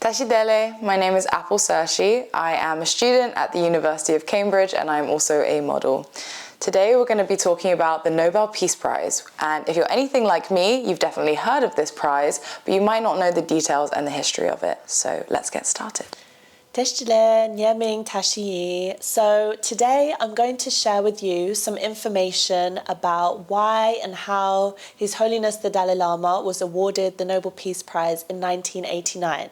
Tashi Dele, my name is Apple Sershi. I am a student at the University of Cambridge and I'm also a model. Today we're going to be talking about the Nobel Peace Prize, and if you're anything like me, you've definitely heard of this prize, but you might not know the details and the history of it. So let's get started. So today I'm going to share with you some information about why and how His Holiness the Dalai Lama was awarded the Nobel Peace Prize in 1989.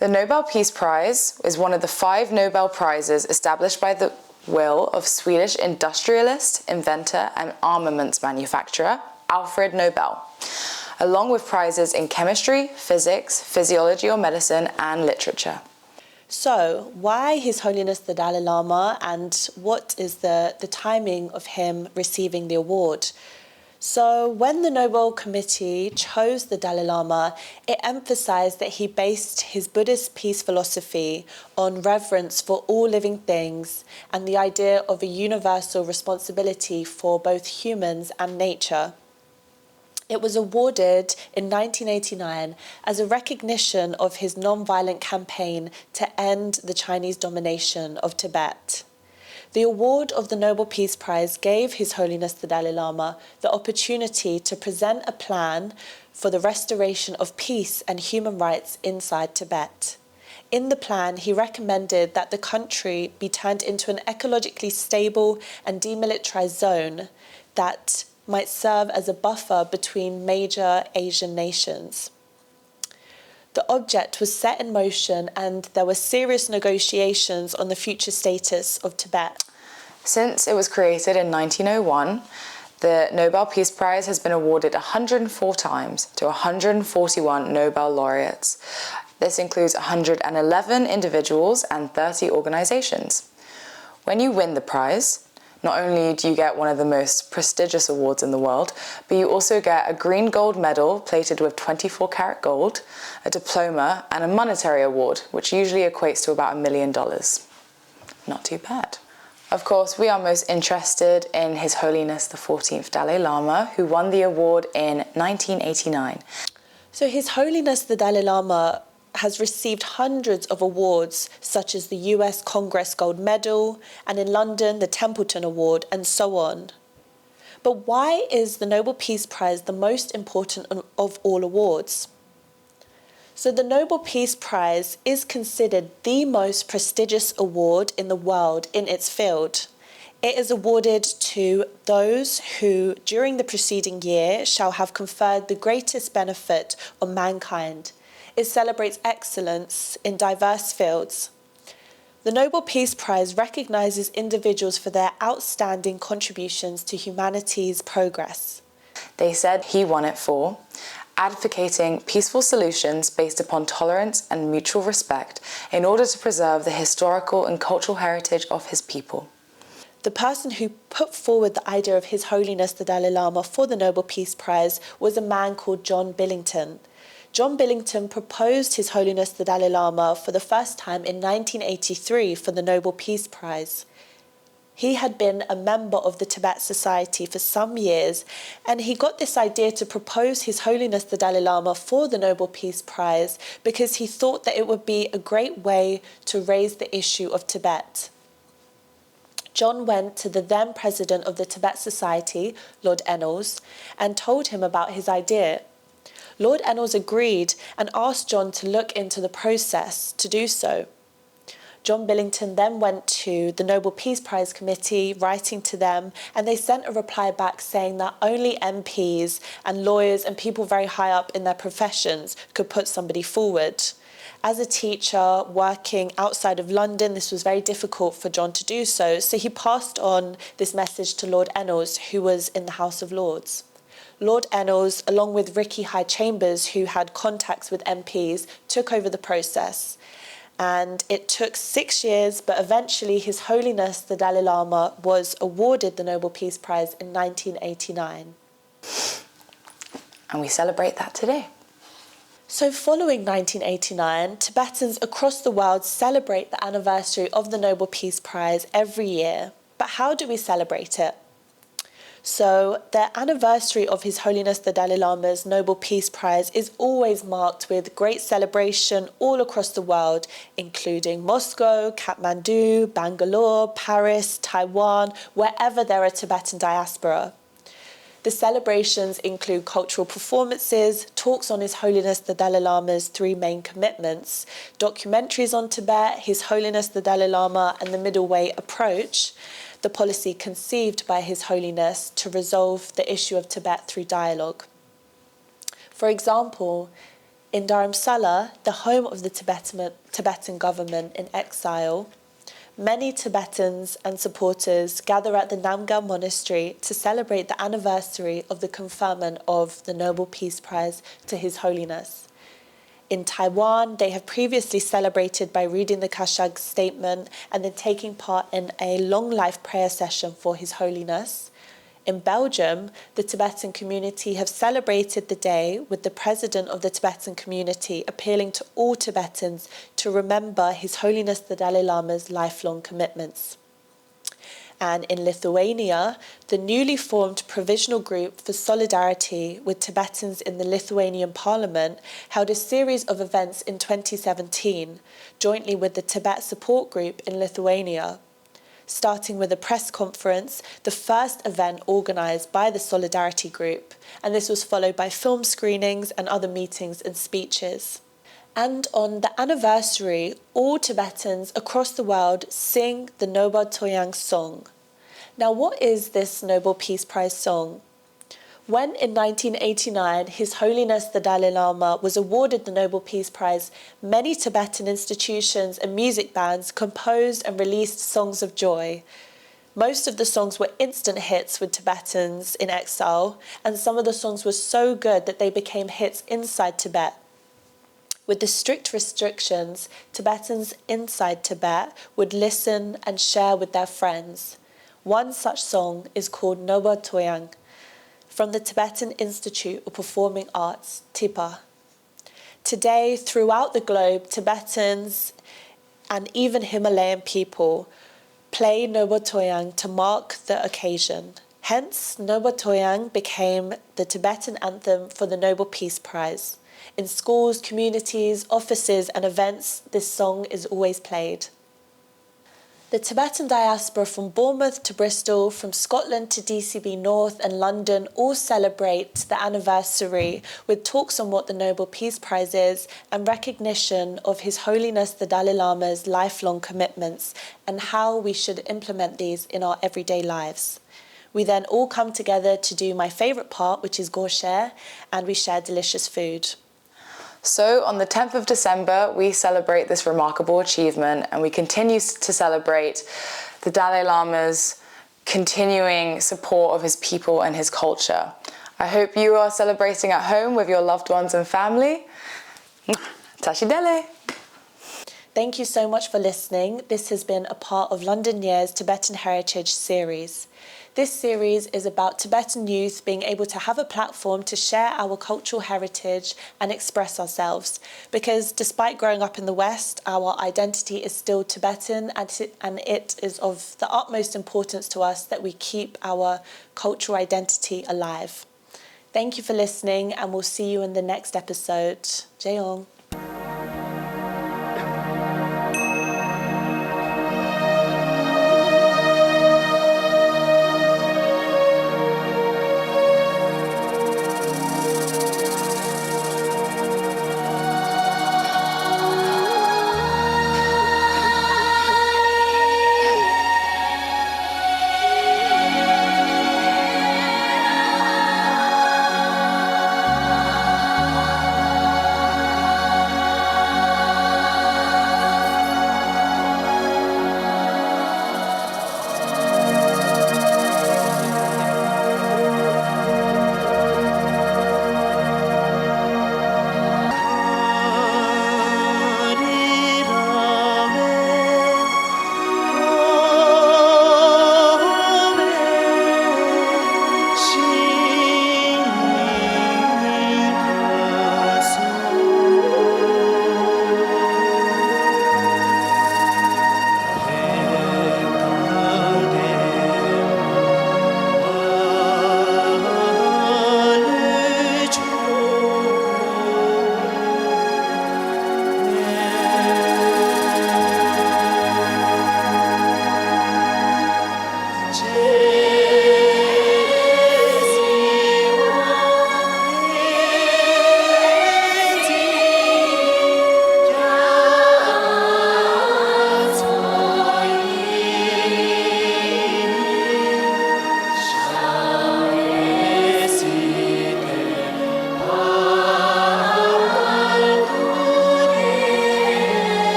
The Nobel Peace Prize is one of the 5 Nobel Prizes established by the will of Swedish industrialist, inventor and armaments manufacturer Alfred Nobel, along with prizes in chemistry, physics, physiology or medicine and literature. So why His Holiness the Dalai Lama, and what is the timing of him receiving the award? So when the Nobel Committee chose the Dalai Lama, it emphasized that he based his Buddhist peace philosophy on reverence for all living things and the idea of a universal responsibility for both humans and nature. It was awarded in 1989 as a recognition of his non-violent campaign to end the Chinese domination of Tibet. The award of the Nobel Peace Prize gave His Holiness the Dalai Lama the opportunity to present a plan for the restoration of peace and human rights inside Tibet. In the plan, he recommended that the country be turned into an ecologically stable and demilitarized zone that might serve as a buffer between major Asian nations. The object was set in motion and there were serious negotiations on the future status of Tibet. Since it was created in 1901, the Nobel Peace Prize has been awarded 104 times to 141 Nobel laureates. This includes 111 individuals and 30 organizations. When you win the prize, not only do you get one of the most prestigious awards in the world, but you also get a green gold medal plated with 24-karat gold, a diploma, and a monetary award, which usually equates to about $1 million. Not too bad. Of course, we are most interested in His Holiness the 14th Dalai Lama, who won the award in 1989. So His Holiness the Dalai Lama has received hundreds of awards, such as the US Congress Gold Medal, and in London, the Templeton Award, and so on. But why is the Nobel Peace Prize the most important of all awards? So the Nobel Peace Prize is considered the most prestigious award in the world in its field. It is awarded to those who, during the preceding year, shall have conferred the greatest benefit on mankind. It celebrates excellence in diverse fields. The Nobel Peace Prize recognizes individuals for their outstanding contributions to humanity's progress. They said he won it for advocating peaceful solutions based upon tolerance and mutual respect in order to preserve the historical and cultural heritage of his people. The person who put forward the idea of His Holiness the Dalai Lama for the Nobel Peace Prize was a man called John Billington. John Billington proposed His Holiness the Dalai Lama for the first time in 1983 for the Nobel Peace Prize. He had been a member of the Tibet Society for some years, and he got this idea to propose His Holiness the Dalai Lama for the Nobel Peace Prize because he thought that it would be a great way to raise the issue of Tibet. John went to the then president of the Tibet Society, Lord Ennals, and told him about his idea. Lord Ennals agreed and asked John to look into the process to do so. John Billington then went to the Nobel Peace Prize Committee, writing to them, and they sent a reply back saying that only MPs and lawyers and people very high up in their professions could put somebody forward. As a teacher working outside of London, this was very difficult for John to do so, so he passed on this message to Lord Ennals, who was in the House of Lords. Lord Ennals, along with Ricky High Chambers, who had contacts with MPs, took over the process. And it took 6 years, but eventually His Holiness the Dalai Lama was awarded the Nobel Peace Prize in 1989. And we celebrate that today. So following 1989, Tibetans across the world celebrate the anniversary of the Nobel Peace Prize every year. But how do we celebrate it? So the anniversary of His Holiness the Dalai Lama's Nobel Peace Prize is always marked with great celebration all across the world, including Moscow, Kathmandu, Bangalore, Paris, Taiwan, wherever there are Tibetan diaspora. The celebrations include cultural performances, talks on His Holiness the Dalai Lama's three main commitments, documentaries on Tibet, His Holiness the Dalai Lama and the Middle Way approach, the policy conceived by His Holiness to resolve the issue of Tibet through dialogue. For example, in Dharamsala, the home of the Tibetan government in exile, many Tibetans and supporters gather at the Namgyal Monastery to celebrate the anniversary of the conferment of the Nobel Peace Prize to His Holiness. In Taiwan, they have previously celebrated by reading the Kashag statement and then taking part in a long life prayer session for His Holiness. In Belgium, the Tibetan community have celebrated the day with the president of the Tibetan community appealing to all Tibetans to remember His Holiness the Dalai Lama's lifelong commitments. And in Lithuania, the newly formed Provisional Group for Solidarity with Tibetans in the Lithuanian Parliament held a series of events in 2017, jointly with the Tibet Support Group in Lithuania. Starting with a press conference, the first event organised by the Solidarity Group, and this was followed by film screenings and other meetings and speeches. And on the anniversary, all Tibetans across the world sing the Nobel Toyang song. Now, what is this Nobel Peace Prize song? When in 1989 His Holiness the Dalai Lama was awarded the Nobel Peace Prize, many Tibetan institutions and music bands composed and released songs of joy. Most of the songs were instant hits with Tibetans in exile, and some of the songs were so good that they became hits inside Tibet. With the strict restrictions, Tibetans inside Tibet would listen and share with their friends. One such song is called Nobel Toyang, from the Tibetan Institute of Performing Arts, TIPA. Today, throughout the globe, Tibetans and even Himalayan people play Nobel Toyang to mark the occasion. Hence, Nobel Toyang became the Tibetan anthem for the Nobel Peace Prize. In schools, communities, offices and events, this song is always played. The Tibetan diaspora from Bournemouth to Bristol, from Scotland to DCB North and London all celebrate the anniversary with talks on what the Nobel Peace Prize is and recognition of His Holiness the Dalai Lama's lifelong commitments and how we should implement these in our everyday lives. We then all come together to do my favourite part, which is Gorshare, and we share delicious food. So on the 10th of December, we celebrate this remarkable achievement and we continue to celebrate the Dalai Lama's continuing support of his people and his culture. I hope you are celebrating at home with your loved ones and family. Tashi Dele. Thank you so much for listening. This has been a part of Londonney's Tibetan Heritage series. This series is about Tibetan youth being able to have a platform to share our cultural heritage and express ourselves. Because despite growing up in the West, our identity is still Tibetan, and it is of the utmost importance to us that we keep our cultural identity alive. Thank you for listening, and we'll see you in the next episode. Jayong.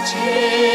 change.